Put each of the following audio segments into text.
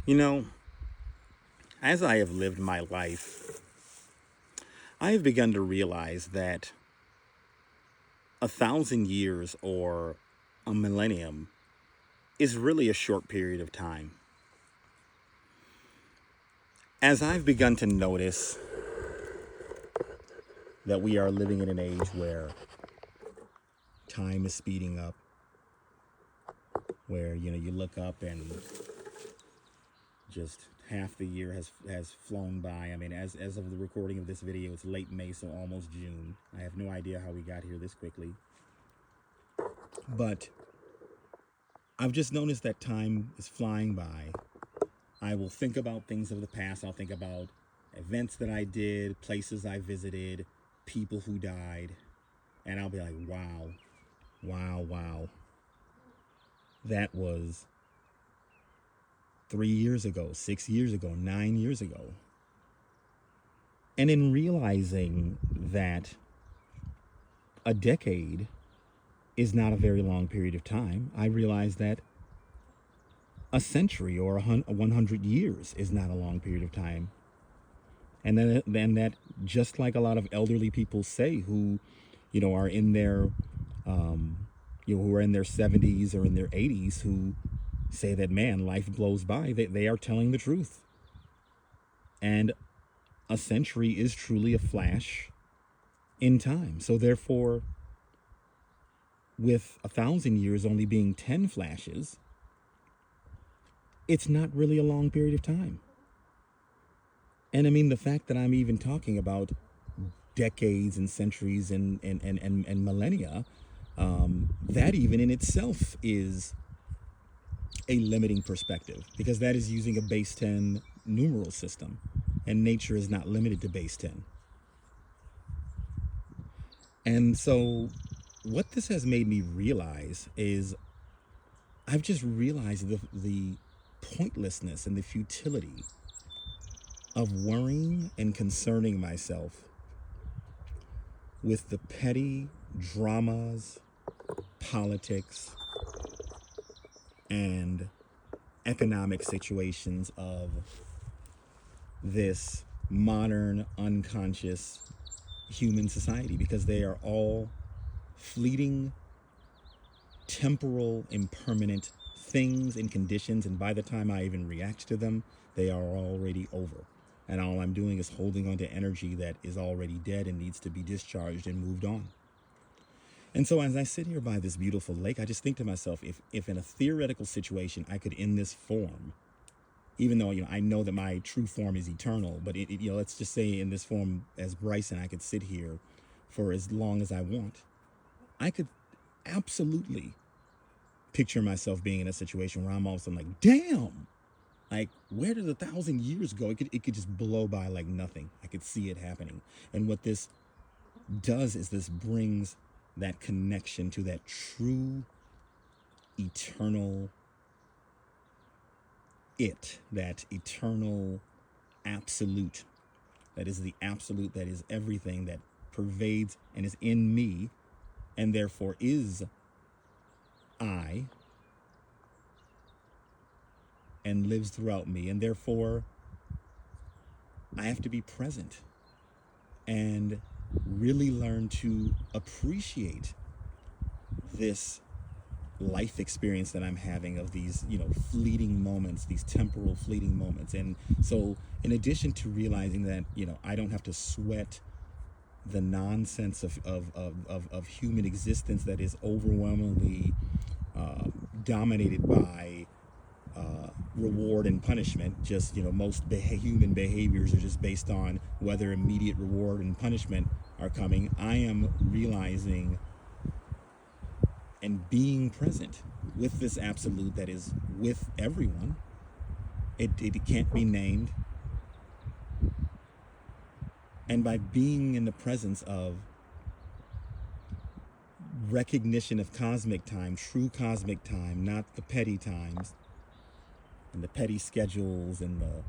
You know, as I have lived my life, I have begun to realize that 1,000 years or a millennium is really a short period of time. As I've begun to notice that we are living in an age where time is speeding up, where you look up and just half the year has flown by. I mean, as of the recording of this video, it's late May, so almost June. I have no idea how we got here this quickly, but I've just noticed that time is flying by. I will think about things of the past. I'll think about events that I did, places I visited, people who died, and I'll be like, wow, wow, wow. That was 3 years ago, 6 years ago, 9 years ago. And in realizing that a decade is not a very long period of time, I realized that a century or 100 years is not a long period of time. And then that, just like a lot of elderly people say who, are in their, who are in their 70s or in their 80s, who say that, man, life blows by, they are telling the truth. And a century is truly a flash in time. So therefore, with 1,000 years only being 10 flashes, it's not really a long period of time. And I mean, the fact that I'm even talking about decades and centuries and millennia, that even in itself is a limiting perspective, because that is using a base 10 numeral system, and nature is not limited to base 10. And so what this has made me realize is I've just realized the pointlessness and the futility of worrying and concerning myself with the petty dramas, politics, and economic situations of this modern, unconscious human society, because they are all fleeting, temporal, impermanent things and conditions, and by the time I even react to them, they are already over. And all I'm doing is holding on to energy that is already dead and needs to be discharged and moved on. And so as I sit here by this beautiful lake, I just think to myself, if in a theoretical situation I could end this form, even though I know that my true form is eternal, but let's just say in this form as Bryson, I could sit here for as long as I want. I could absolutely picture myself being in a situation where I'm all of a sudden like, damn, like, where did 1,000 years go? It could just blow by like nothing. I could see it happening. And what this does is this brings that connection to that true, eternal that eternal absolute, that is the absolute, that is everything, that pervades and is in me, and therefore is I, and lives throughout me, and therefore I have to be present and really learn to appreciate this life experience that I'm having of these, fleeting moments, these temporal fleeting moments. And so in addition to realizing that, I don't have to sweat the nonsense of human existence that is overwhelmingly dominated by reward and punishment. Just, most human behaviors are just based on whether immediate reward and punishment are coming. I am realizing and being present with this absolute that is with everyone. It can't be named. And by being in the presence of recognition of cosmic time, true cosmic time, not the petty times and the petty schedules and the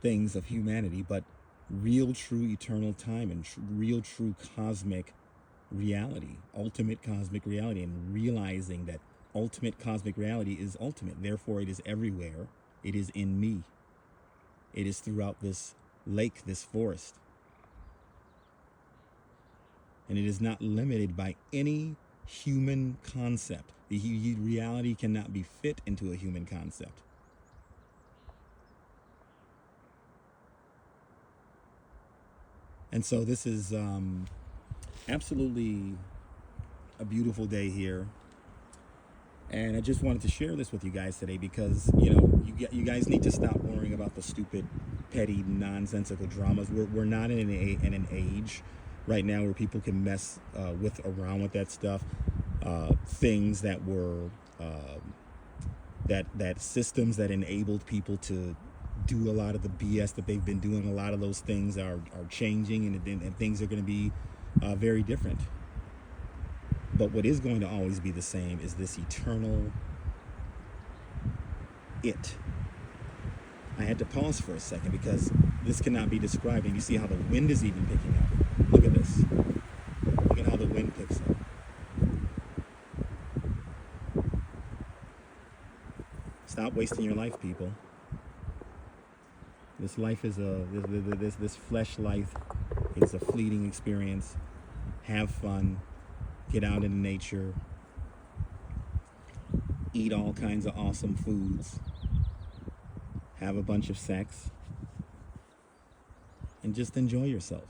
things of humanity, but real, true, eternal time and real, true cosmic reality, ultimate cosmic reality, and realizing that ultimate cosmic reality is ultimate. Therefore, it is everywhere. It is in me. It is throughout this lake, this forest. And it is not limited by any human concept. The reality cannot be fit into a human concept. And so this is absolutely a beautiful day here. And I just wanted to share this with you guys today because, you guys need to stop worrying about the stupid, petty, nonsensical dramas. We're not in an age right now where people can mess around with that stuff. Things that were that systems that enabled people to do a lot of the BS that they've been doing. A lot of those things are changing, and things are going to be very different. But what is going to always be the same is this eternal it. I had to pause for a second because this cannot be described. And you see how the wind is even picking up. Look at this. Look at how the wind picks up. Stop wasting your life, people. This life is this flesh life is a fleeting experience. Have fun. Get out into nature. Eat all kinds of awesome foods. Have a bunch of sex. And just enjoy yourself.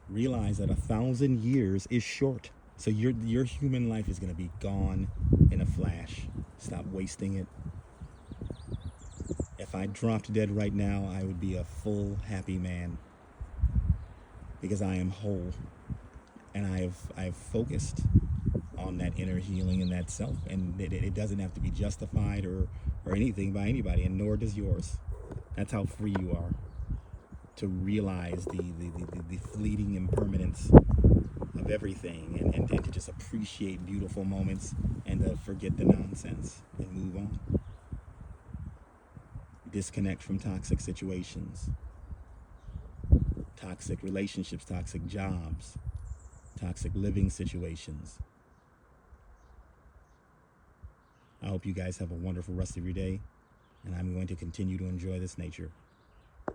Realize that 1,000 years is short. So your human life is going to be gone in a flash. Stop wasting it. If I dropped dead right now, I would be a full, happy man. Because I am whole. And I've focused on that inner healing and that self, and it doesn't have to be justified or anything by anybody, and nor does yours. That's how free you are to realize the fleeting impermanence of everything, and to just appreciate beautiful moments and to forget the nonsense and move on. Disconnect from toxic situations, toxic relationships, toxic jobs, toxic living situations. I hope you guys have a wonderful rest of your day, and I'm going to continue to enjoy this nature.